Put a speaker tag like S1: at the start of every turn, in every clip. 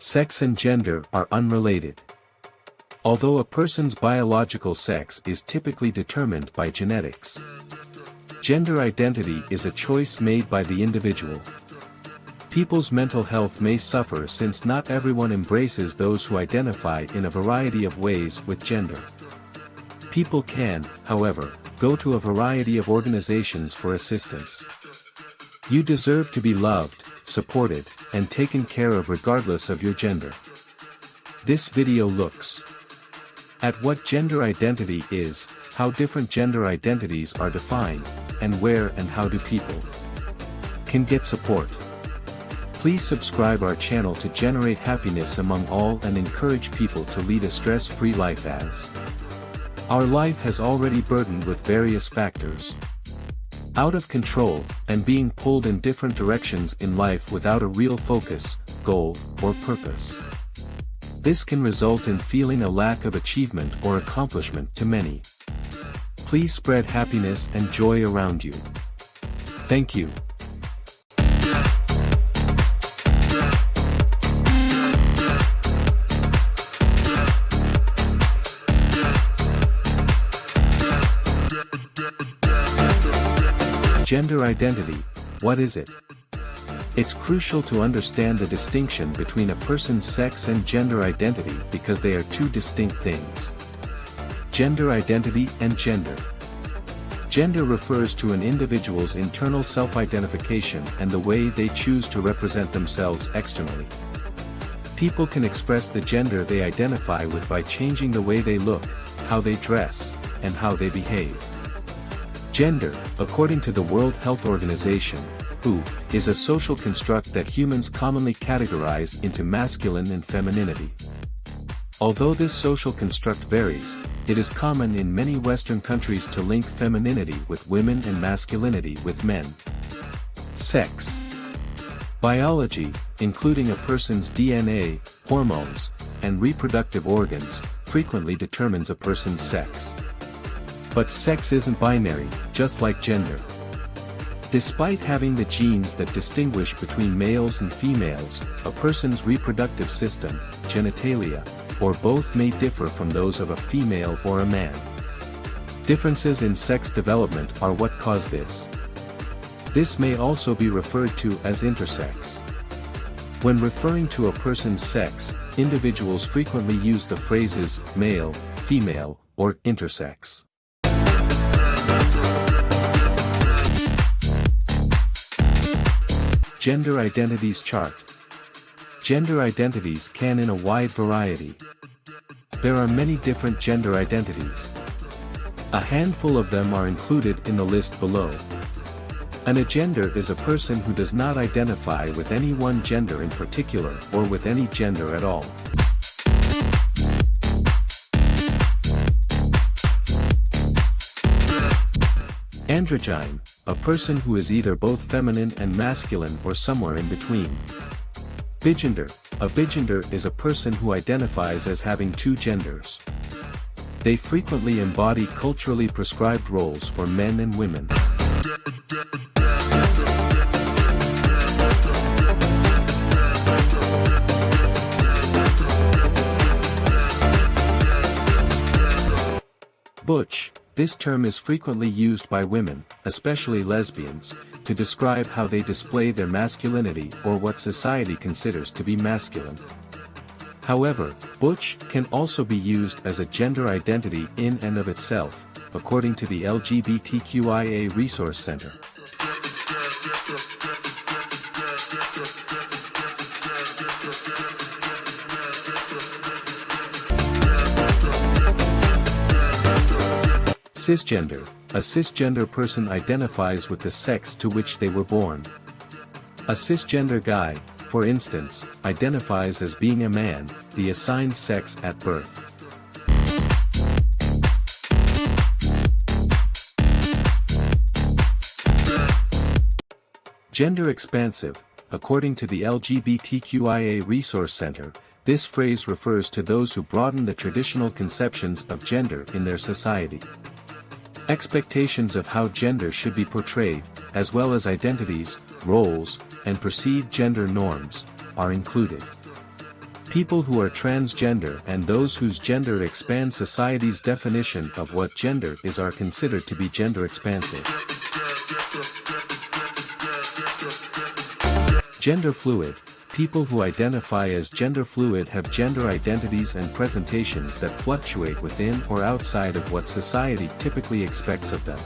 S1: Sex and gender are unrelated. Although a person's biological sex is typically determined by genetics, gender identity is a choice made by the individual. People's mental health may suffer since not everyone embraces those who identify in a variety of ways with gender. People can, however, go to a variety of organizations for assistance. You deserve to be loved, supported, and taken care of regardless of your gender. This video looks at what gender identity is, how different gender identities are defined, and where and how do people can get support. Please subscribe our channel to generate happiness among all and encourage people to lead a stress-free life as our life has already burdened with various factors out of control, and being pulled in different directions in life without a real focus, goal, or purpose. This can result in feeling a lack of achievement or accomplishment to many. Please spread happiness and joy around you. Thank you. Gender identity, what is it? It's crucial to understand the distinction between a person's sex and gender identity because they are two distinct things. Gender identity and gender. Gender refers to an individual's internal self-identification and the way they choose to represent themselves externally. People can express the gender they identify with by changing the way they look, how they dress, and how they behave. Gender, according to the World Health Organization, WHO, is a social construct that humans commonly categorize into masculine and femininity. Although this social construct varies, it is common in many Western countries to link femininity with women and masculinity with men. Sex. Biology, including a person's DNA, hormones, and reproductive organs, frequently determines a person's sex. But sex isn't binary, just like gender. Despite having the genes that distinguish between males and females, a person's reproductive system, genitalia, or both may differ from those of a female or a man. Differences in sex development are what cause this. This may also be referred to as intersex. When referring to a person's sex, individuals frequently use the phrases male, female, or intersex. Gender identities chart. Gender identities can in a wide variety. There are many different gender identities. A handful of them are included in the list below. An agender is a person who does not identify with any one gender in particular or with any gender at all. Androgyne, a person who is either both feminine and masculine or somewhere in between. Bigender, a bigender is a person who identifies as having two genders. They frequently embody culturally prescribed roles for men and women. Butch. This term is frequently used by women, especially lesbians, to describe how they display their masculinity or what society considers to be masculine. However, butch can also be used as a gender identity in and of itself, according to the LGBTQIA Resource Center. Cisgender. A cisgender person identifies with the sex to which they were born. A cisgender guy, for instance, identifies as being a man, the assigned sex at birth. Gender expansive. According to the LGBTQIA Resource Center, this phrase refers to those who broaden the traditional conceptions of gender in their society. Expectations of how gender should be portrayed, as well as identities, roles, and perceived gender norms, are included. People who are transgender and those whose gender expands society's definition of what gender is are considered to be gender expansive. Gender fluid. People who identify as gender fluid have gender identities and presentations that fluctuate within or outside of what society typically expects of them.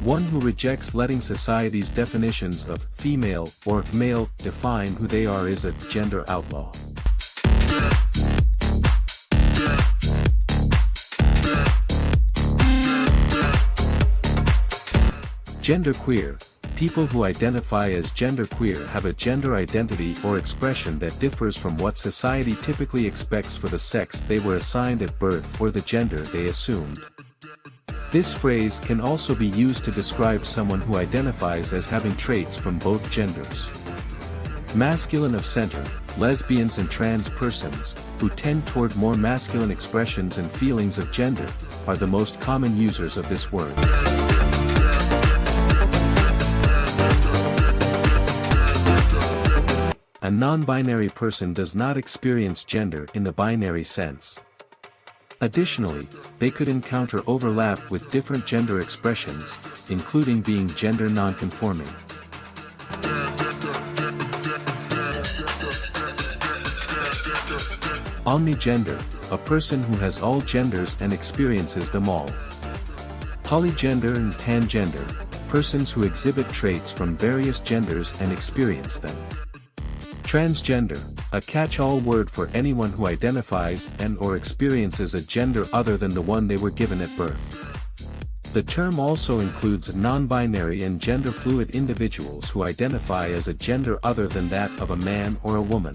S1: One who rejects letting society's definitions of female or male define who they are is a gender outlaw. Genderqueer. People who identify as genderqueer have a gender identity or expression that differs from what society typically expects for the sex they were assigned at birth or the gender they assumed. This phrase can also be used to describe someone who identifies as having traits from both genders. Masculine of center, lesbians and trans persons, who tend toward more masculine expressions and feelings of gender, are the most common users of this word. A non-binary person does not experience gender in the binary sense. Additionally, they could encounter overlap with different gender expressions, including being gender non-conforming. Omnigender, a person who has all genders and experiences them all. Polygender and pangender, persons who exhibit traits from various genders and experience them. Transgender, a catch-all word for anyone who identifies and/or experiences a gender other than the one they were given at birth. The term also includes non-binary and gender-fluid individuals who identify as a gender other than that of a man or a woman.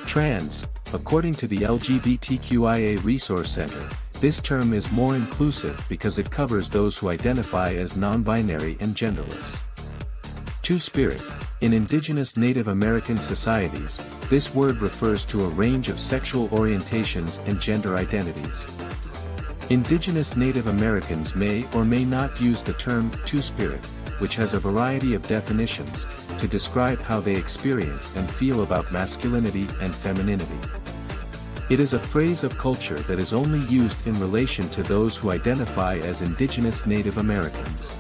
S1: Trans, according to the LGBTQIA Resource Center, this term is more inclusive because it covers those who identify as non-binary and genderless. Two-spirit. In indigenous Native American societies, this word refers to a range of sexual orientations and gender identities. Indigenous Native Americans may or may not use the term two-spirit, which has a variety of definitions, to describe how they experience and feel about masculinity and femininity. It is a phrase of culture that is only used in relation to those who identify as indigenous Native Americans.